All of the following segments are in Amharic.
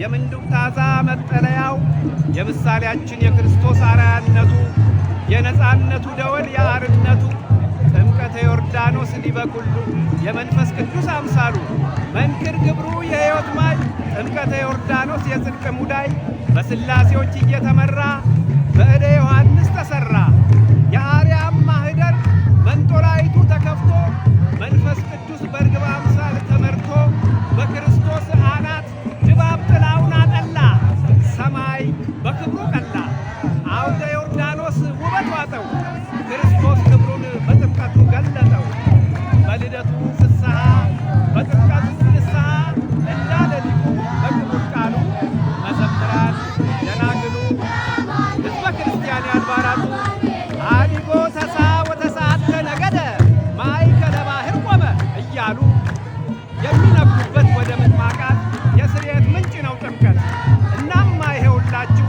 የምንዱቅ ታዛ መጠለያው የምሳሌያችን የክርስቶስ አርአያነቱ የነጻነቱ ደወል የአርነቱ ጥምቀተ ዮርዳኖስ ዲበ ኩሉ የመንፈስ ቅዱስ አምሳሉ መንክር ግብሩ የሕይወት ማይ ጥምቀተ ዮርዳኖስ የጽድቅ ሙዳይ በሥላሴዎች እየተመራ በእደ ዮሐንስ ተሠራ። የአርያም ማኅደር መንጦላይቱ ተከፍቶ መንፈስ ቅዱስ በርግብ አምሳል ተመርቶ በክርስቶስ አናት ድባብ ጥላውን አጠላ ሰማይ በክብሩ ቀላ። አውደ ዮርዳኖስ ውበት ዋጠው ክርስቶስ ክብሩን በጥምቀቱ ገለጠው። በልደቱ ፍስሐ በጥምቀቱ ንስሐ እንዳለ ሊቁ በክቡር ቃሉ መዘምራን ደናግሉ ሕዝበ ክርስቲያን አድባራቱ አዲጎ ተሳ ወተሳተ ነገደ ማእከለ ባሕር ቆመ እያሉ የሚነጉበት ወደ ምጥማቃት የስርየት ምንጭ ነው ጥምቀት። እናማ ይሄውላችሁ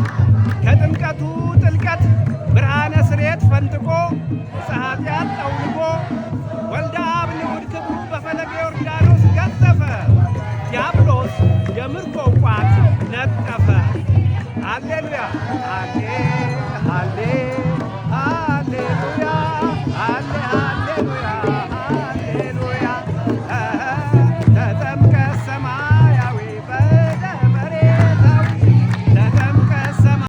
ከጥምቀቱ ጥልቀት ብርሃነ ስርየት ፈንጥቆ ጸሐፊያን ጠውልጎ ወልደ አብ ንዑድ ክብሩ በፈለገ ዮርዳኖስ ገጠፈ ዲያብሎስ የምርኮ ቋት ነጠፈ። ሃሌሉያ ሃሌ ሃሌ